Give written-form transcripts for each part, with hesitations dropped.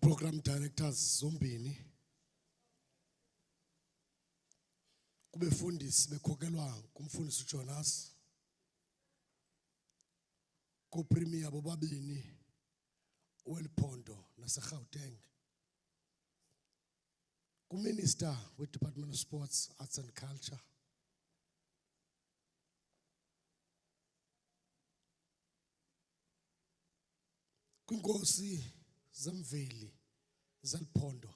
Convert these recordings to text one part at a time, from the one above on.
program directors zombini kubefundisi bekhokelwa kumfundisi Jonas ko premier bobabini weliphondo naseGauteng ku minister we Department of Sports, Arts and Culture kwinkosi zemveli zeliphondo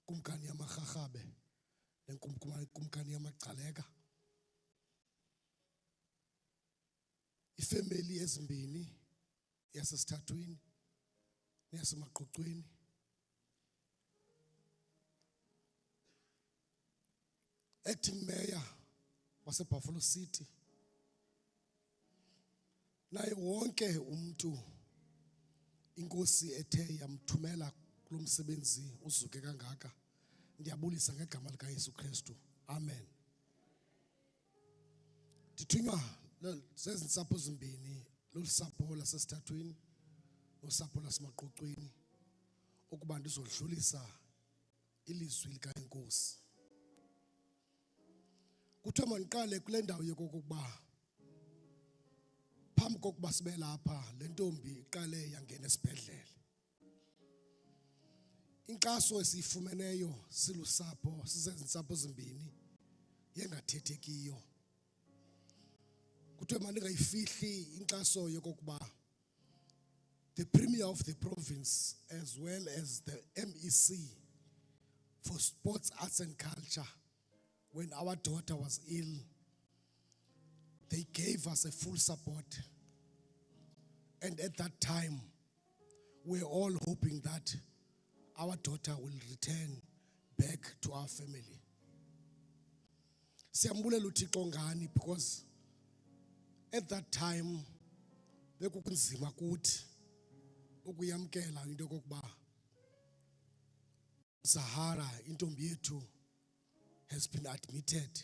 kumkani yamaRharhabe nenkumkani yamaGcaleka ifamily ezimbini yasesithathwini neyasemaqoqweni acting mayor waseBuffalo City naye wonke umuntu inkosi ethe yamthumela kulomsebenzi uzuke kangaka ndiyabulisa ngegama lika Yesu Kristu amen. Dithunywa sezinsapho ezimbini lolusapho lasesithathwini nosapho lasemaqoqweni ukuba ndizodlulisa ilizwi lika inkosi. Kuthiwa mandiqale kule ndawo yokokuba phambi kokuba sibe lapha le ntombi iqale yangena esibhedlele. Inkxaso esiyifumeneyo silusapho sizezinsapho ezimbini yengathethekiyo. Kuthiwa mandingayifihli inkxaso yokokuba the premier of the province as well as the MEC for Sports, Arts and Culture, when our daughter was ill, they gave us a full support. And at that time, we're all hoping that our daughter will return back to our family. Siyambulela uThixo ngani because at that time, bekukunzima kuthi ukuyamkela into yokokuba Zahara intombi yethu has been admitted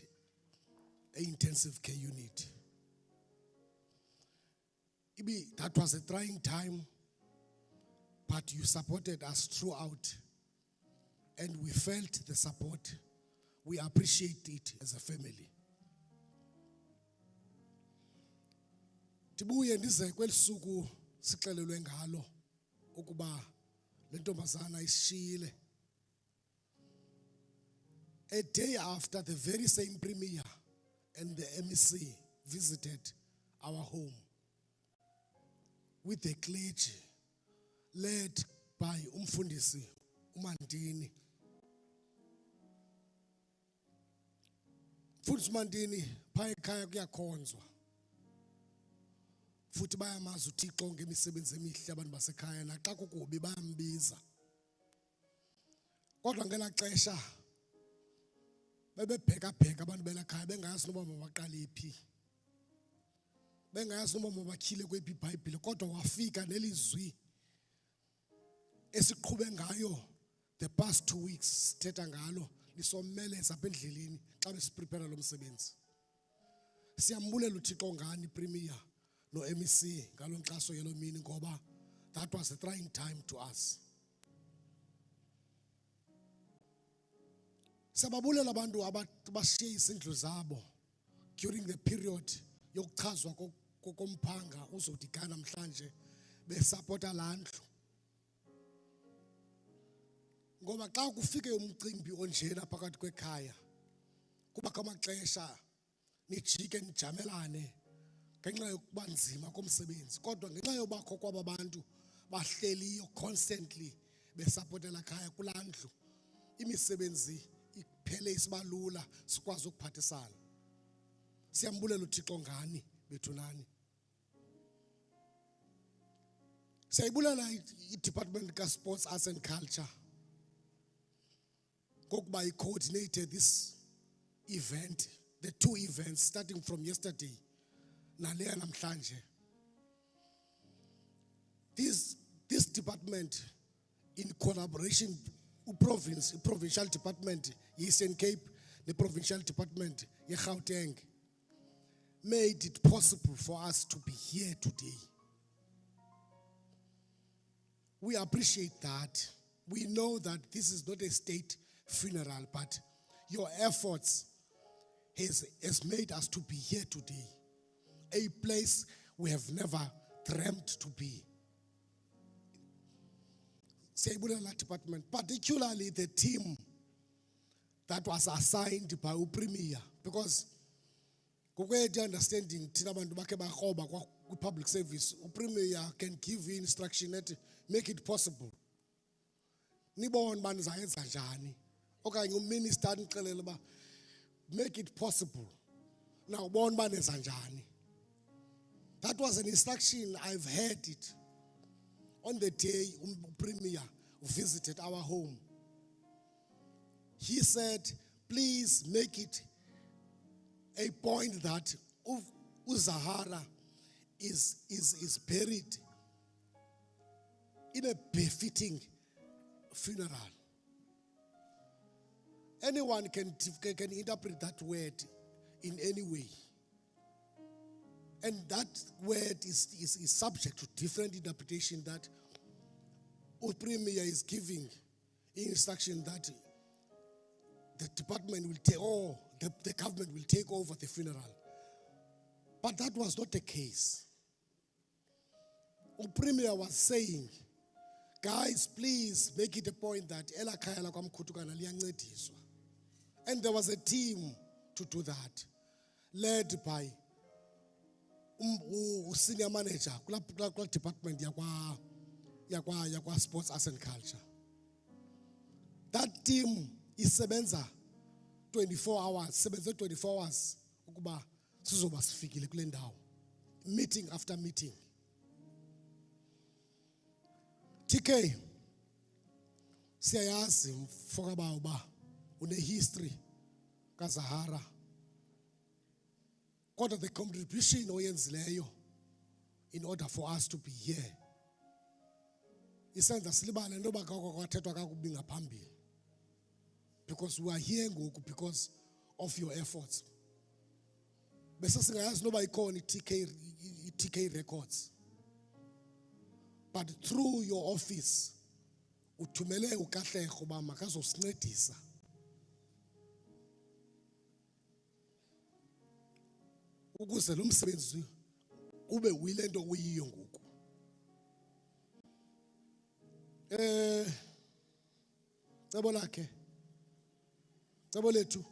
an intensive care unit. That was a trying time, but you supported us throughout, and we felt the support. We appreciate it as a family. Tibuye ndize kwelisuku sixelelwe ngalo ukuba le ntombazana isishiyile. A day after, the very same premier and the MEC visited our home with the clergy led by umfundisi uMandini. Mfundisi uMandini phaya ekhaya kuyakhonzwa. Futhi bayamazi uThixo ngemisebenzi emihle abantu basekhaya naxa kukubi bayambiza. Kodwa ngela xesha bebebheka abantu belakhaya bengayazi noba mabaqale phi. Bengayazi noba mabakhile kwephi iBhayibhile kodwa wafika nelizwi esiqhube ngayo the past 2 weeks sithetha ngalo lisomeleza apha endleleni xa besiprepare lo msebenzi. Siyambulela uThixo ngani premier no MEC ngalo nkxaso yelo mini ngoba that was a trying time to us. Sababulela abantu abashiye izindlu zabo during the period yokuchazwa kokomphanga uzodika namhlanje besupporta landlu. Ngoba xa kufike umcimbi onjena phakathi kwekhaya kuba kamaxesha nijike nijamelane ngenxa yokuba nzima komsebenzi kodwa ngenxa yobakho kwaba bantu bahleliyo constantly besupportela khaya kulandlu imisebenzi iphele isibalula sikwazi ukuphathisana. Siyambulela uThixo ngani bethu nani. Siyayibulela iDepartment ka Sports, Arts and Culture ngokuba coordinated this event, the 2 events starting from yesterday naleya namhlanje. This department in collaboration provincial department Eastern Cape, the provincial department Gauteng made it possible for us to be here today. We appreciate that. We know that this is not a state funeral, but your efforts has made us to be here today. A place we have never dreamt to be. Siyayibulala department, particularly the team that was assigned by uPremier, because ngokwethu understanding thina abantu bakhe bakroba public service, uPremier can give you instruction that make it possible. Nibone bani zayenza njani okanye uminister anixelele ba make it possible. Now bona bani zenza njani. That was an instruction. I've heard it on the day Premier visited our home. He said, please make it a point that Zahara is buried in a befitting funeral. Anyone can interpret that word in any way. And that word is subject to different interpretation that Premier is giving instruction that the department will take, or the government will take over the funeral. But that was not the case. Premier was saying, guys, please make it a point that and there was a team to do that, led by senior manager kula department yakwa sports arts and culture. That team is sebenza 24 hours ukuba sizoba sifikile kule ndawo, meeting after meeting. TK siyayazi mfoka bawo ba une history ka Zahara, kodwa the contribution oyenzileyo in order for us to be here isenza silibale ndoba kwathethwa kakubi ngaphambili, because we are here ngoku because of your efforts. Bese singayazi noba ikhona TK records, but through your office uthumele uKahlego ba makazosincedisa ukuze lo msebenzi ube uyilento uyiyo ngoku. Cebo lakhe, cebo lethu,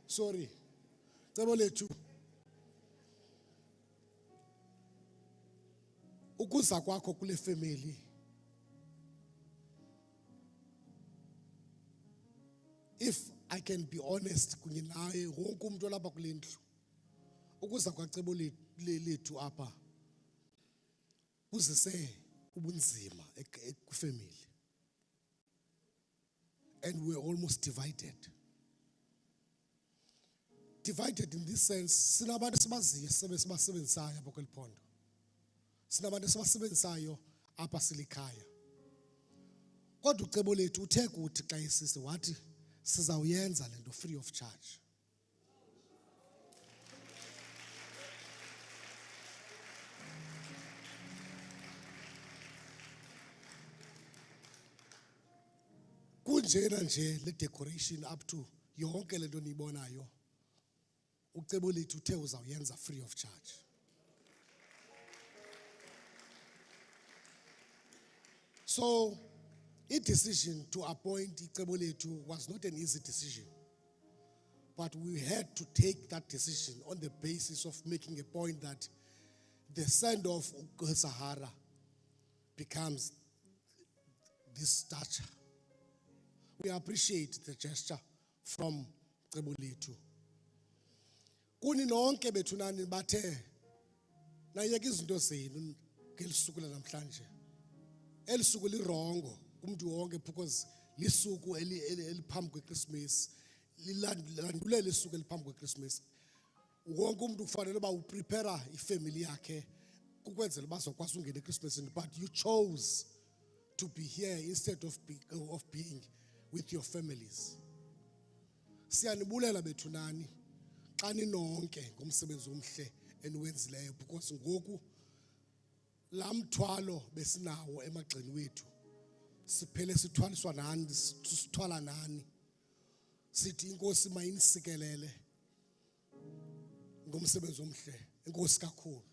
sorry, cebo lethu ukuza kwakho kule family if I can be honest kunye naye wonke umuntu olapha kule ndlu, ukuza kwacebo lethu apha kuzise ubunzima ekufamily, and we're almost divided in this sense. Sinabantu sibaziyo sibasebenzisayo apha kweliphondo, sinabantu sibasebenzisayo apha silikhaya, kodwa ucebo lethu uthe kuthi xa isise wathi sizawuyenza lento free of charge. Kunjena nje le decoration up to yonke lento niyibonayo, ucebo lethu uthe uzawuyenza free of charge. So a decision to appoint icebo lethu was not an easy decision, but we had to take that decision on the basis of making a point that the send-off of Zahara becomes this stature. We appreciate the gesture from icebo lethu. Kuni nonke bethunani bathe nayeke izinto zenu ngelisuku namhlanje. Elisuku lirongo kumuntu wonke because lisuku eliphambi kweChristmas, lilandulela isuku eliphambi kweChristmas. Wonke umuntu kufanele ba uprepare ifamily yakhe ukwenzela bazokwazi ungena eChristmas, but you chose to be here instead of being with your families. Siyanibulela bethunani xa ninonke ngomsebenzi omhle eniwenzileyo, because ngoku lamthwalo besinawo emagxeni wethu siphele sithwaliswa nani sithwala nani sithi inkosi mayinisikelele ngomsebenzi omhle inkosi kakhulu